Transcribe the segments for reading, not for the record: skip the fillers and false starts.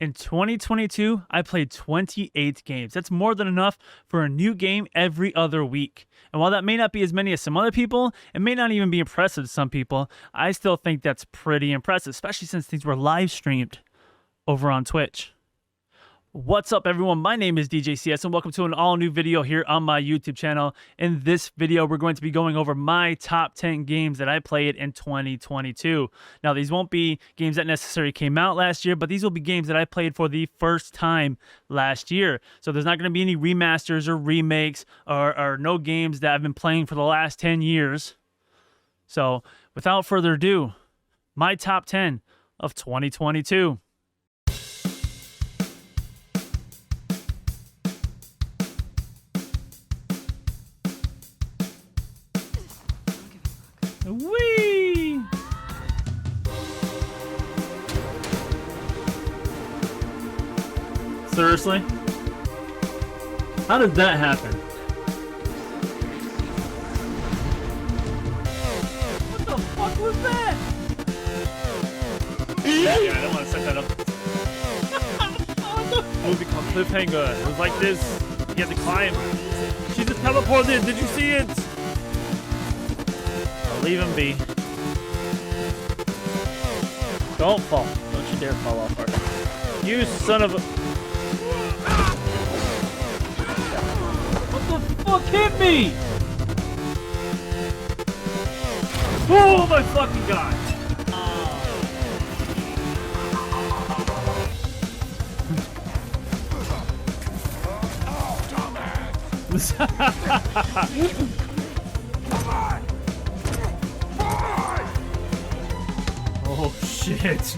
In 2022, I played 28 games. That's more than enough for a new game every other week. And while that may not be as many as some other people, it may not even be impressive to some people, I still think that's pretty impressive, especially since these were live streamed over on Twitch. What's up, everyone? My name is DJ CS, and welcome to an all-new video here on my YouTube channel. In this video, we're going to be going over my top 10 games that I played in 2022. Now, these won't be games that necessarily came out last year, but these will be games that I played for the first time last year. So there's not going to be any remasters or remakes or no games that I've been playing for the last 10 years. So without further ado, my top 10 of 2022. Whee! Seriously? How did that happen? What the fuck was that? Yeah, I don't want to set that up. Movie called Cliffhanger. It was like this. You had to climb. She just teleported. Did you see it? Leave him be. Don't fall. Don't you dare fall off, Art. You son of a... What the fuck hit me? Oh my fucking god. Oh shit.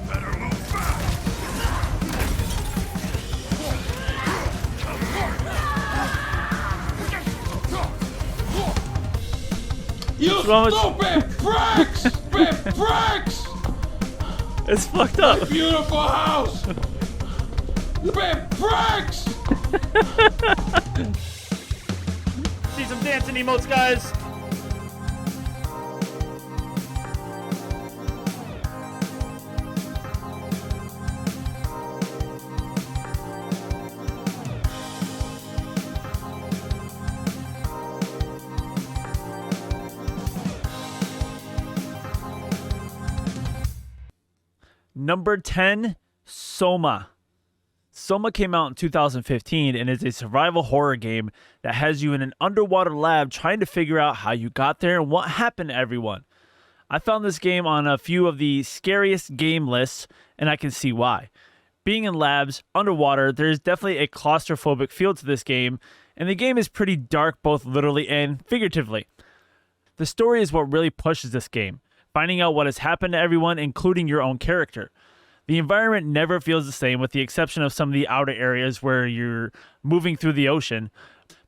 Better move fast. You stupid pricks! Stupid pricks! It's fucked up. My beautiful house! Stupid pricks! See some dancing emotes, guys. Number 10, Soma. Soma came out in 2015 and is a survival horror game that has you in an underwater lab trying to figure out how you got there and what happened to everyone. I found this game on a few of the scariest game lists, and I can see why. Being in labs, underwater, there is definitely a claustrophobic feel to this game, and the game is pretty dark both literally and figuratively. The story is what really pushes this game, finding out what has happened to everyone, including your own character. The environment never feels the same, with the exception of some of the outer areas where you're moving through the ocean.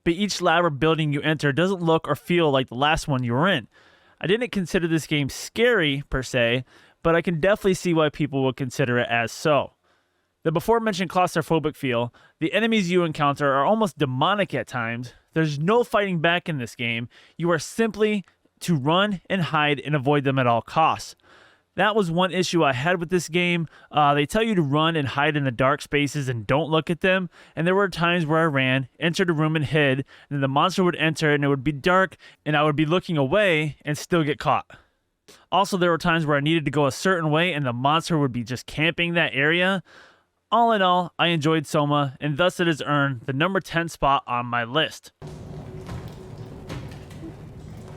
But each lab or building you enter doesn't look or feel like the last one you were in. I didn't consider this game scary, per se, but I can definitely see why people would consider it as so. The before-mentioned claustrophobic feel, the enemies you encounter are almost demonic at times. There's no fighting back in this game. You are simply to run and hide and avoid them at all costs. That was one issue I had with this game. They tell you to run and hide in the dark spaces and don't look at them. And there were times where I ran, entered a room and hid, and then the monster would enter and it would be dark and I would be looking away and still get caught. Also, there were times where I needed to go a certain way and the monster would be just camping that area. All in all, I enjoyed Soma, and thus it has earned the number 10 spot on my list.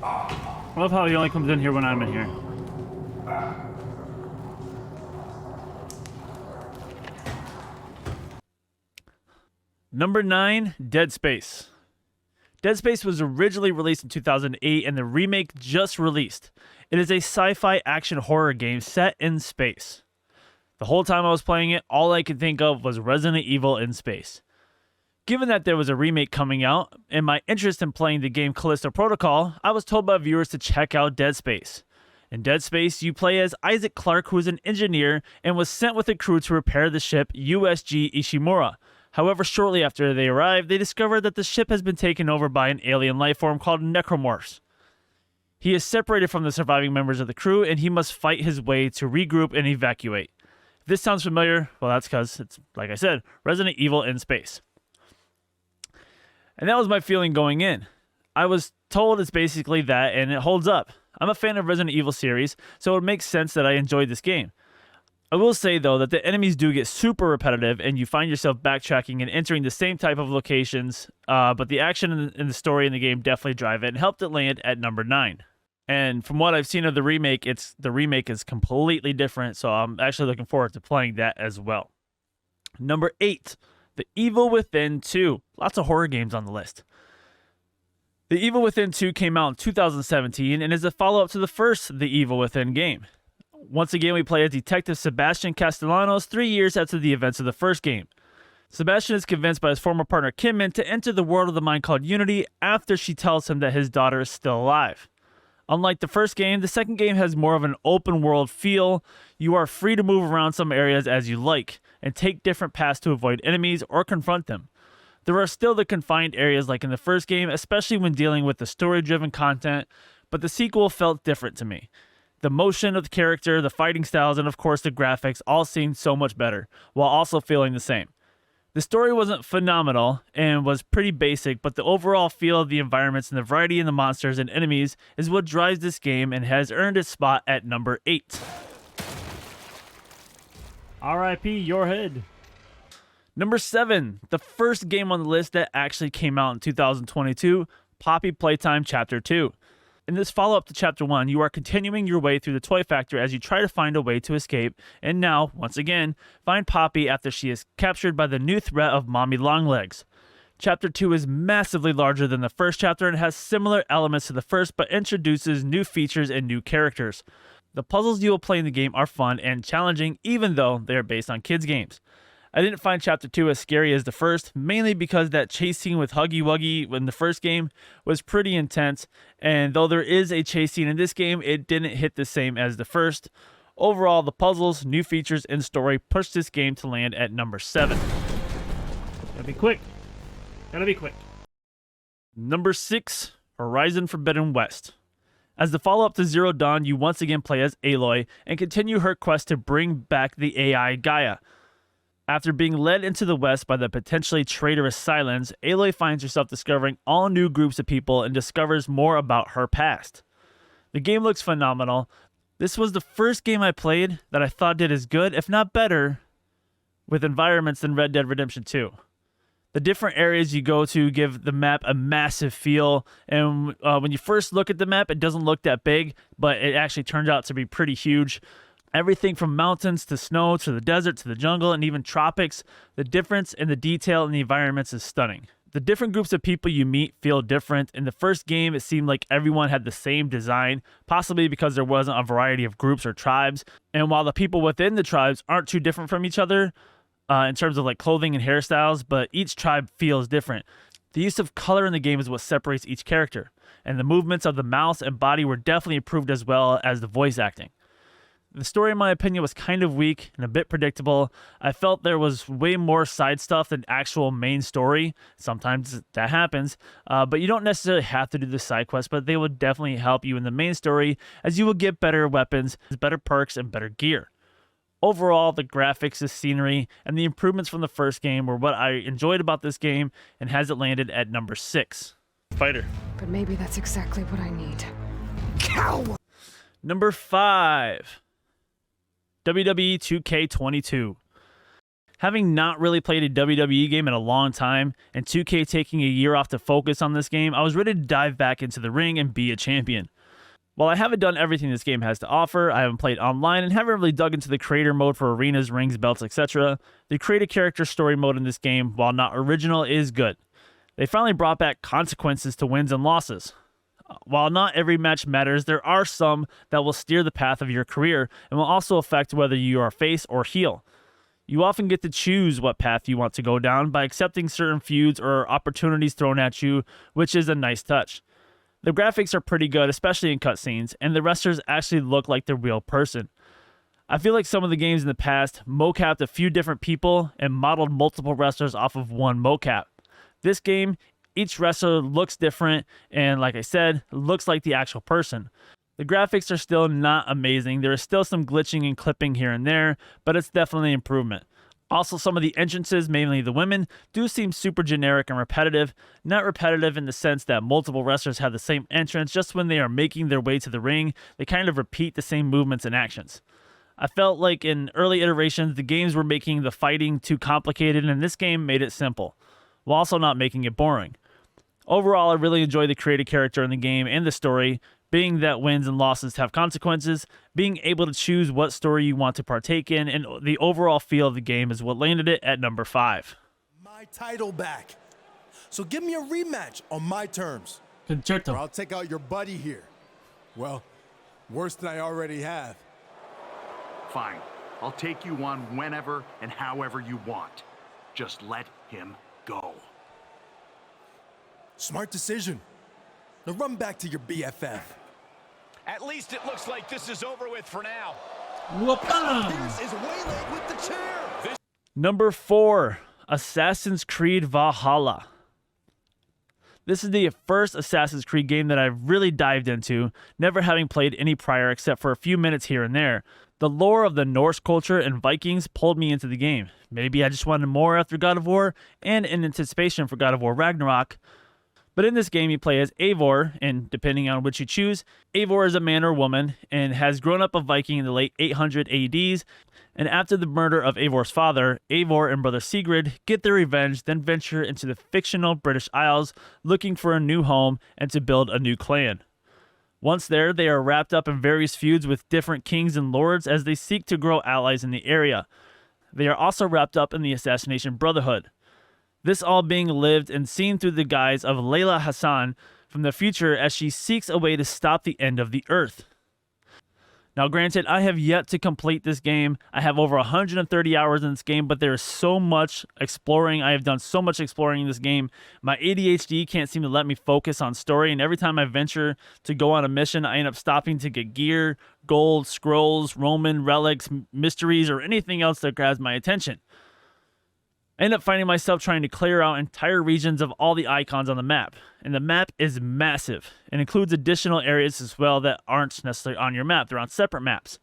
I love how he only comes in here when I'm in here. Number 9, Dead Space. Dead Space was originally released in 2008 and the remake just released. It is a sci-fi action horror game set in space. The whole time I was playing it, all I could think of was Resident Evil in space. Given that there was a remake coming out and my interest in playing the game Callisto Protocol, I was told by viewers to check out Dead Space. In Dead Space, you play as Isaac Clarke, who is an engineer and was sent with a crew to repair the ship USG Ishimura. However, shortly after they arrive, they discover that the ship has been taken over by an alien life form called necromorphs. He is separated from the surviving members of the crew, and he must fight his way to regroup and evacuate. If this sounds familiar, well, that's because it's, like I said, Resident Evil in space. And that was my feeling going in. I was told it's basically that, and it holds up. I'm a fan of Resident Evil series, so it makes sense that I enjoyed this game. I will say, though, that the enemies do get super repetitive, and you find yourself backtracking and entering the same type of locations, but the action and the story in the game definitely drive it and helped it land at number 9. And from what I've seen of the remake, the remake is completely different, so I'm actually looking forward to playing that as well. Number 8, The Evil Within 2. Lots of horror games on the list. The Evil Within 2 came out in 2017 and is a follow-up to the first The Evil Within game. Once again, we play as Detective Sebastian Castellanos 3 years after the events of the first game. Sebastian is convinced by his former partner Kimmin to enter the world of the mind called Unity after she tells him that his daughter is still alive. Unlike the first game, the second game has more of an open world feel. You are free to move around some areas as you like, and take different paths to avoid enemies or confront them. There are still the confined areas like in the first game, especially when dealing with the story-driven content, but the sequel felt different to me. The motion of the character, the fighting styles, and of course the graphics all seemed so much better, while also feeling the same. The story wasn't phenomenal and was pretty basic, but the overall feel of the environments and the variety in the monsters and enemies is what drives this game and has earned its spot at number 8. R.I.P. your head. Number 7, the first game on the list that actually came out in 2022, Poppy Playtime Chapter 2. In this follow-up to Chapter 1, you are continuing your way through the toy factory as you try to find a way to escape, and now, once again, find Poppy after she is captured by the new threat of Mommy Longlegs. Chapter 2 is massively larger than the first chapter and has similar elements to the first, but introduces new features and new characters. The puzzles you will play in the game are fun and challenging, even though they are based on kids' games. I didn't find Chapter 2 as scary as the first, mainly because that chase scene with Huggy Wuggy in the first game was pretty intense, and though there is a chase scene in this game, it didn't hit the same as the first. Overall, the puzzles, new features, and story pushed this game to land at number 7. Gotta be quick. Gotta be quick. Number 6, Horizon Forbidden West. As the follow-up to Zero Dawn, you once again play as Aloy and continue her quest to bring back the AI Gaia. After being led into the West by the potentially traitorous Silence, Aloy finds herself discovering all new groups of people and discovers more about her past. The game looks phenomenal. This was the first game I played that I thought did as good, if not better, with environments than Red Dead Redemption 2. The different areas you go to give the map a massive feel, and when you first look at the map, it doesn't look that big, but it actually turns out to be pretty huge. Everything from mountains to snow to the desert to the jungle and even tropics, the difference in the detail in the environments is stunning. The different groups of people you meet feel different. In the first game, it seemed like everyone had the same design, possibly because there wasn't a variety of groups or tribes. And while the people within the tribes aren't too different from each other in terms of like clothing and hairstyles, but each tribe feels different. The use of color in the game is what separates each character, and the movements of the mouse and body were definitely improved as well as the voice acting. The story, in my opinion, was kind of weak and a bit predictable. I felt there was way more side stuff than actual main story. Sometimes that happens, but you don't necessarily have to do the side quests, but they will definitely help you in the main story as you will get better weapons, better perks, and better gear. Overall, the graphics, the scenery, and the improvements from the first game were what I enjoyed about this game and has it landed at number 6. Fighter. But maybe that's exactly what I need. Cow! Number 5. WWE 2K22. Having not really played a WWE game in a long time, and 2K taking a year off to focus on this game, I was ready to dive back into the ring and be a champion. While I haven't done everything this game has to offer, I haven't played online and haven't really dug into the creator mode for arenas, rings, belts, etc. The create a character story mode in this game, while not original, is good. They finally brought back consequences to wins and losses. While not every match matters, there are some that will steer the path of your career and will also affect whether you are face or heel. You often get to choose what path you want to go down by accepting certain feuds or opportunities thrown at you, which is a nice touch. The graphics are pretty good, especially in cutscenes, and the wrestlers actually look like the real person. I feel like some of the games in the past mocapped a few different people and modeled multiple wrestlers off of one mocap. This game, each wrestler looks different, and like I said, looks like the actual person. The graphics are still not amazing. There is still some glitching and clipping here and there, but it's definitely an improvement. Also, some of the entrances, mainly the women, do seem super generic and repetitive. Not repetitive in the sense that multiple wrestlers have the same entrance, just when they are making their way to the ring, they kind of repeat the same movements and actions. I felt like in early iterations, the games were making the fighting too complicated, and this game made it simple, while also not making it boring. Overall, I really enjoy the created character in the game and the story, being that wins and losses have consequences, being able to choose what story you want to partake in, and the overall feel of the game is what landed it at number 5. My title back. So give me a rematch on my terms. Or Concerto. I'll take out your buddy here. Well, worse than I already have. Fine. I'll take you on whenever and however you want. Just let him go. Smart decision. Now run back to your BFF. At least it looks like this is over with for now. Whoop-a! Pierce is waylaid with the chair. Number 4, Assassin's Creed Valhalla. This is the first Assassin's Creed game that I've really dived into, never having played any prior except for a few minutes here and there. The lore of the Norse culture and Vikings pulled me into the game. Maybe I just wanted more after God of War and in anticipation for God of War Ragnarok. But in this game, you play as Eivor, and depending on which you choose, Eivor is a man or woman and has grown up a Viking in the late 800 ADs. And after the murder of Eivor's father, Eivor and brother Sigurd get their revenge, then venture into the fictional British Isles looking for a new home and to build a new clan. Once there, they are wrapped up in various feuds with different kings and lords as they seek to grow allies in the area. They are also wrapped up in the Assassination Brotherhood. This all being lived and seen through the guise of Layla Hassan from the future as she seeks a way to stop the end of the earth. Now granted, I have yet to complete this game. I have over 130 hours in this game, but there is so much exploring. I have done so much exploring in this game. My ADHD can't seem to let me focus on story, and every time I venture to go on a mission, I end up stopping to get gear, gold, scrolls, Roman relics, mysteries, or anything else that grabs my attention. I end up finding myself trying to clear out entire regions of all the icons on the map. And the map is massive and includes additional areas as well that aren't necessarily on your map. They're on separate maps.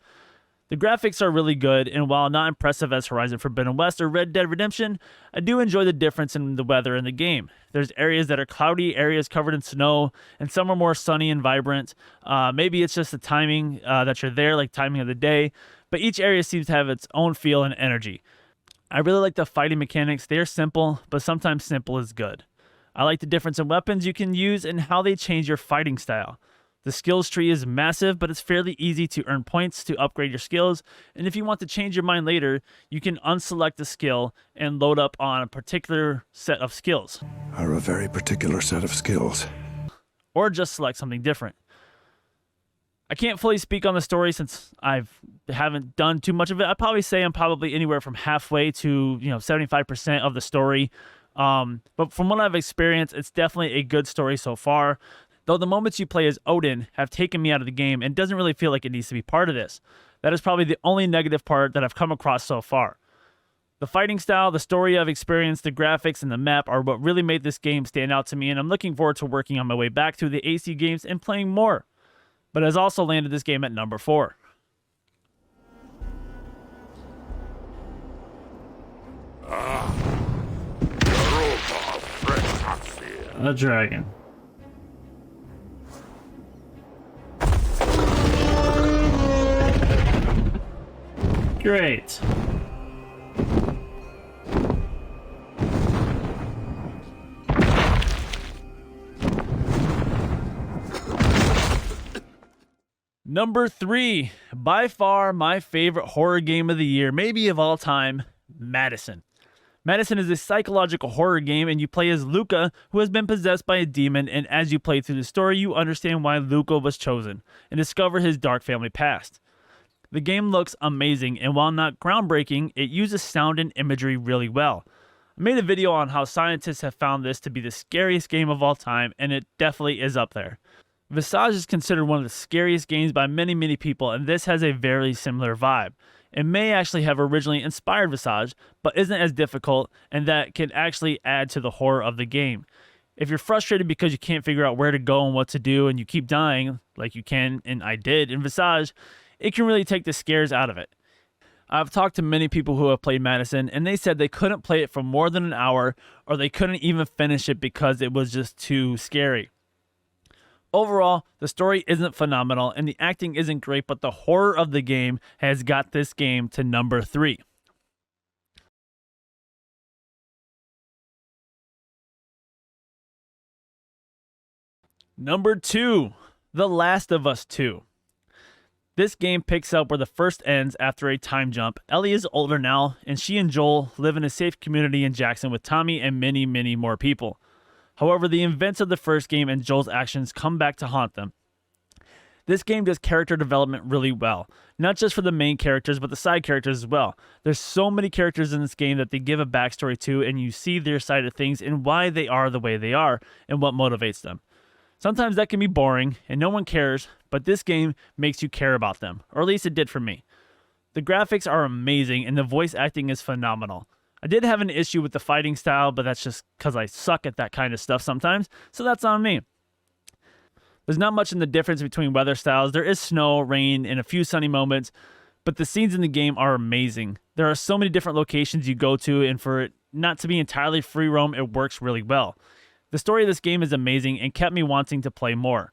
The graphics are really good, and while not impressive as Horizon Forbidden West or Red Dead Redemption, I do enjoy the difference in the weather in the game. There's areas that are cloudy, areas covered in snow, and some are more sunny and vibrant. Maybe it's just the timing that you're there, like timing of the day, but each area seems to have its own feel and energy. I really like the fighting mechanics. They are simple, but sometimes simple is good. I like the difference in weapons you can use and how they change your fighting style. The skills tree is massive, but it's fairly easy to earn points to upgrade your skills, and if you want to change your mind later, you can unselect the skill and load up on a particular set of skills. Are a very particular set of skills. Or just select something different. I can't fully speak on the story since I haven't done too much of it. I'd probably say I'm probably anywhere from halfway to 75% of the story. But from what I've experienced, it's definitely a good story so far. Though the moments you play as Odin have taken me out of the game and doesn't really feel like it needs to be part of this. That is probably the only negative part that I've come across so far. The fighting style, the story I've experienced, the graphics, and the map are what really made this game stand out to me, and I'm looking forward to working on my way back through the AC games and playing more. But has also landed this game at number 4. A dragon. Great. Number 3, by far my favorite horror game of the year, maybe of all time, Madison. Madison is a psychological horror game, and you play as Luca, who has been possessed by a demon, and as you play through the story, you understand why Luca was chosen, and discover his dark family past. The game looks amazing, and while not groundbreaking, it uses sound and imagery really well. I made a video on how scientists have found this to be the scariest game of all time, and it definitely is up there. Visage is considered one of the scariest games by many people, and this has a very similar vibe. It may actually have originally inspired Visage, but isn't as difficult, and that can actually add to the horror of the game. If you're frustrated because you can't figure out where to go and what to do and you keep dying, like you can and I did in Visage, it can really take the scares out of it. I've talked to many people who have played Madison, and they said they couldn't play it for more than an hour, or they couldn't even finish it because it was just too scary. Overall, the story isn't phenomenal, and the acting isn't great, but the horror of the game has got this game to number 3. Number 2, The Last of Us 2. This game picks up where the first ends after a time jump. Ellie is older now, and she and Joel live in a safe community in Jackson with Tommy and many, many more people. However, the events of the first game and Joel's actions come back to haunt them. This game does character development really well, not just for the main characters, but the side characters as well. There's so many characters in this game that they give a backstory to, and you see their side of things and why they are the way they are and what motivates them. Sometimes that can be boring and no one cares, but this game makes you care about them, or at least it did for me. The graphics are amazing and the voice acting is phenomenal. I did have an issue with the fighting style, but that's just because I suck at that kind of stuff sometimes, so that's on me. There's not much in the difference between weather styles. There is snow, rain, and a few sunny moments, but the scenes in the game are amazing. There are so many different locations you go to, and for it not to be entirely free roam, it works really well. The story of this game is amazing and kept me wanting to play more.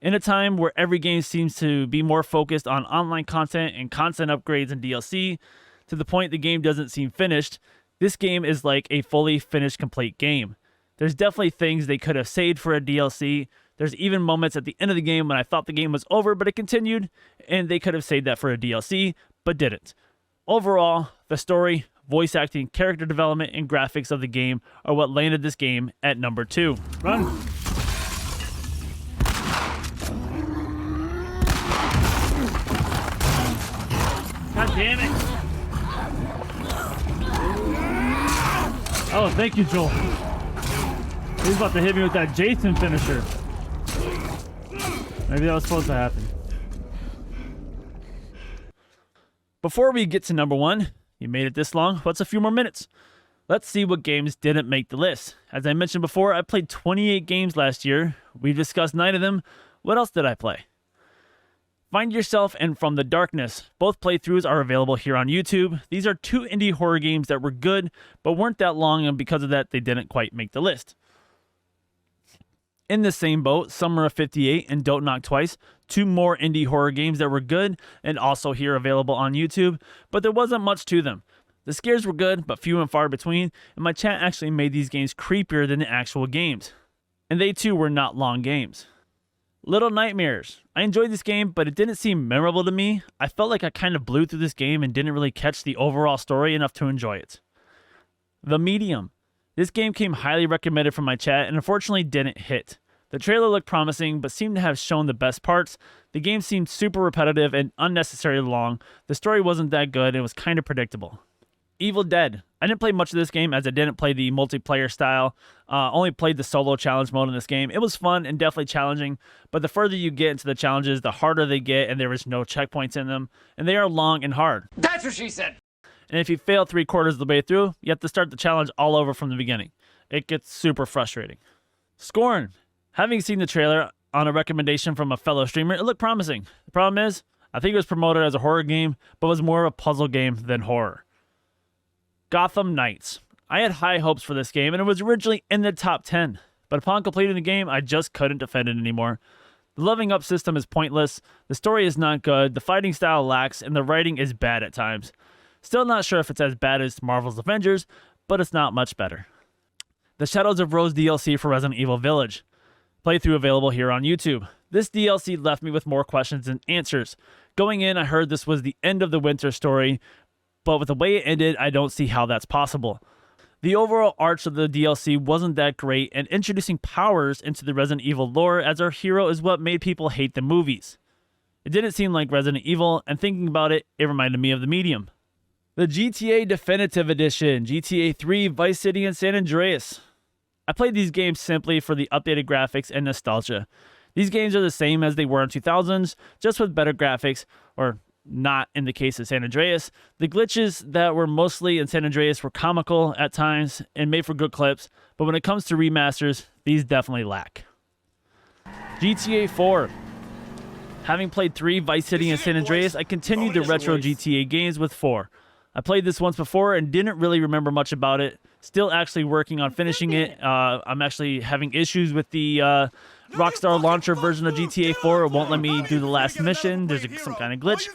In a time where every game seems to be more focused on online content and constant upgrades and DLC, to the point the game doesn't seem finished, this game is like a fully finished, complete game. There's definitely things they could have saved for a DLC. There's even moments at the end of the game when I thought the game was over, but it continued, and they could have saved that for a DLC, but didn't. Overall, the story, voice acting, character development, and graphics of the game are what landed this game at number 2. Run. God damn it. Oh, thank you, Joel. He's about to hit me with that Jason finisher. Maybe that was supposed to happen. Before we get to number 1, you made it this long, what's a few more minutes? Let's see what games didn't make the list. As I mentioned before, I played 28 games last year. We discussed 9 of them. What else did I play? Find Yourself and From the Darkness. Both playthroughs are available here on YouTube. These are 2 indie horror games that were good, but weren't that long, and because of that, they didn't quite make the list. In the same boat, Summer of 58 and Don't Knock Twice, 2 more indie horror games that were good and also here available on YouTube, but there wasn't much to them. The scares were good, but few and far between, and my chat actually made these games creepier than the actual games. And they too were not long games. Little Nightmares. I enjoyed this game, but it didn't seem memorable to me. I felt like I kind of blew through this game and didn't really catch the overall story enough to enjoy it. The Medium. This game came highly recommended from my chat and unfortunately didn't hit. The trailer looked promising, but seemed to have shown the best parts. The game seemed super repetitive and unnecessarily long. The story wasn't that good and was kind of predictable. Evil Dead. I didn't play much of this game as I didn't play the multiplayer style. Only played the solo challenge mode in this game. It was fun and definitely challenging, but the further you get into the challenges, the harder they get, and there is no checkpoints in them, and they are long and hard. That's what she said. And if you fail 3/4 of the way through, you have to start the challenge all over from the beginning. It gets super frustrating. Scorn. Having seen the trailer on a recommendation from a fellow streamer, it looked promising. The problem is, I think it was promoted as a horror game, but was more of a puzzle game than horror. Gotham Knights. I had high hopes for this game, and it was originally in the top 10. But upon completing the game, I just couldn't defend it anymore. The leveling up system is pointless, the story is not good, the fighting style lacks, and the writing is bad at times. Still not sure if it's as bad as Marvel's Avengers, but it's not much better. The Shadows of Rose DLC for Resident Evil Village. Playthrough available here on YouTube. This DLC left me with more questions than answers. Going in, I heard this was the end of the Winter story, but with the way it ended, I don't see how that's possible. The overall arch of the DLC wasn't that great, and introducing powers into the Resident Evil lore as our hero is what made people hate the movies. It didn't seem like Resident Evil, and thinking about it, it reminded me of the Medium. The GTA Definitive Edition, GTA 3, Vice City, and San Andreas. I played these games simply for the updated graphics and nostalgia. These games are the same as they were in 2000s, just with better graphics, or not in the case of San Andreas. The glitches that were mostly in San Andreas were comical at times and made for good clips, but when it comes to remasters, these definitely lack. GTA 4. Having played 3, Vice City and San Andreas, I continued the retro GTA games with 4. I played this once before and didn't really remember much about it. Still actually working on finishing it. I'm actually having issues with the Rockstar Launcher version of GTA 4. It won't let me do the last mission. There's some kind of glitch.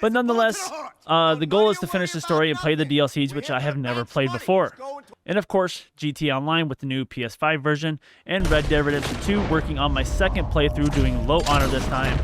But nonetheless, the goal is to finish the story and play the DLCs, which I have never played before. And of course, GTA Online with the new PS5 version, and Red Dead Redemption 2, working on my second playthrough, doing low honor this time.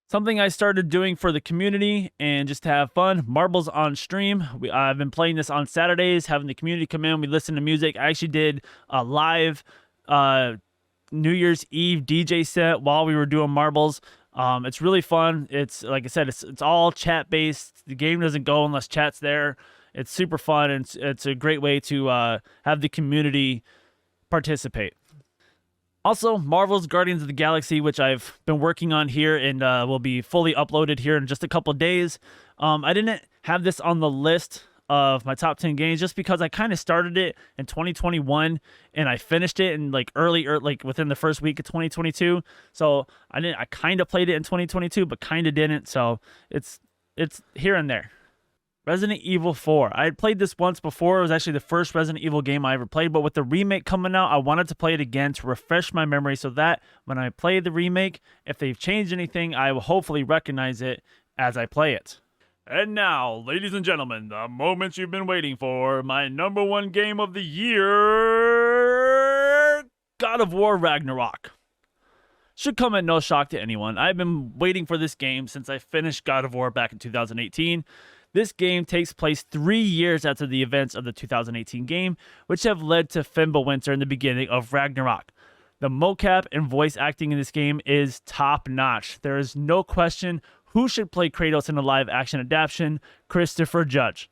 Something I started doing for the community and just to have fun, marbles on stream. I've been playing this on Saturdays, having the community come in, we listen to music. I actually did a live New Year's Eve DJ set while we were doing marbles. It's really fun. It's, like I said, it's all chat based. The game doesn't go unless chat's there. It's super fun, and it's a great way to have the community participate. Also, Marvel's Guardians of the Galaxy, which I've been working on here and will be fully uploaded here in just a couple days. I didn't have this on the list of my top 10 games just because I kind of started it in 2021 and I finished it in like within the first week of 2022. So I kind of played it in 2022, but kind of didn't. So it's here and there. Resident Evil 4. I had played this once before. It was actually the first Resident Evil game I ever played, but with the remake coming out, I wanted to play it again to refresh my memory so that when I play the remake, if they've changed anything, I will hopefully recognize it as I play it. And now, ladies and gentlemen, the moment you've been waiting for, my number 1 game of the year, God of War Ragnarok. Should come at no shock to anyone. I've been waiting for this game since I finished God of War back in 2018. This game takes place 3 years after the events of the 2018 game, which have led to Fimbulwinter in the beginning of Ragnarok. The mocap and voice acting in this game is top-notch. There is no question who should play Kratos in a live-action adaptation: Christopher Judge.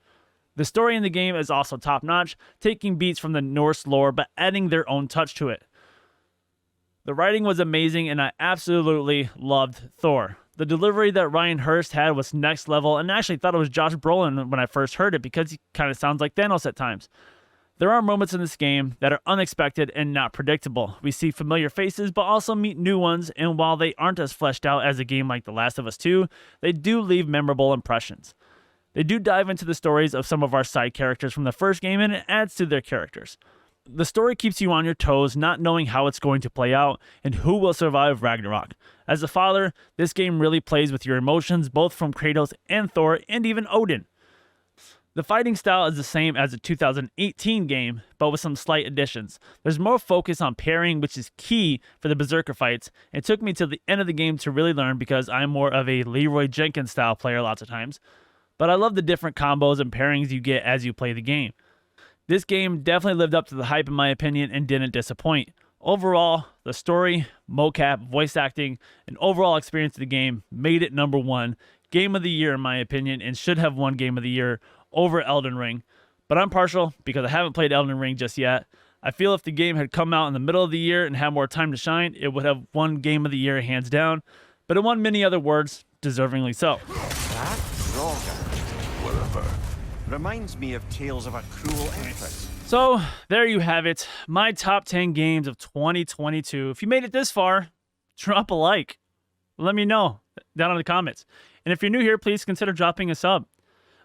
The story in the game is also top-notch, taking beats from the Norse lore but adding their own touch to it. The writing was amazing, and I absolutely loved Thor. The delivery that Ryan Hurst had was next level, and I actually thought it was Josh Brolin when I first heard it because he kind of sounds like Thanos at times. There are moments in this game that are unexpected and not predictable. We see familiar faces, but also meet new ones, and while they aren't as fleshed out as a game like The Last of Us 2, they do leave memorable impressions. They do dive into the stories of some of our side characters from the first game, and it adds to their characters. The story keeps you on your toes, not knowing how it's going to play out and who will survive Ragnarok. As a father, this game really plays with your emotions, both from Kratos and Thor, and even Odin. The fighting style is the same as the 2018 game, but with some slight additions. There's more focus on parrying, which is key for the Berserker fights. It took me to the end of the game to really learn because I'm more of a Leroy Jenkins style player lots of times. But I love the different combos and pairings you get as you play the game. This game definitely lived up to the hype in my opinion and didn't disappoint. Overall, the story, mocap, voice acting, and overall experience of the game made it number 1 game of the year in my opinion, and should have won game of the year over Elden Ring. But I'm partial because I haven't played Elden Ring just yet. I feel if the game had come out in the middle of the year and had more time to shine, it would have won game of the year hands down. But it won many other awards, deservingly so. That Whatever. Reminds me of tales of a cruel empress. So, there you have it. My top 10 games of 2022. If you made it this far, drop a like. Let me know down in the comments. And if you're new here, please consider dropping a sub.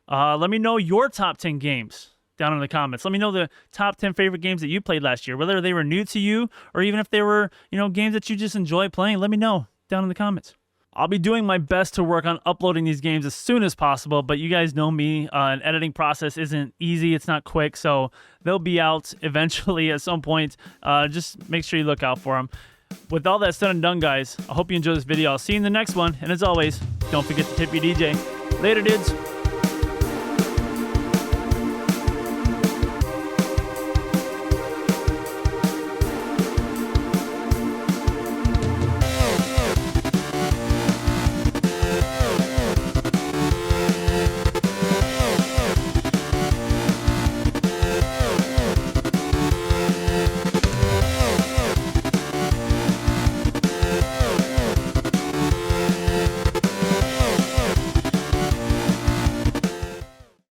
Let me know your top 10 games down in the comments. Let me know the top 10 favorite games that you played last year, whether they were new to you or even if they were, games that you just enjoy playing. Let me know down in the comments. I'll be doing my best to work on uploading these games as soon as possible, but you guys know me, an editing process isn't easy, it's not quick, so they'll be out eventually at some point. Just make sure you look out for them. With all that said and done, guys, I hope you enjoyed this video. I'll see you in the next one, and as always, don't forget to tip your DJ. Later, dudes.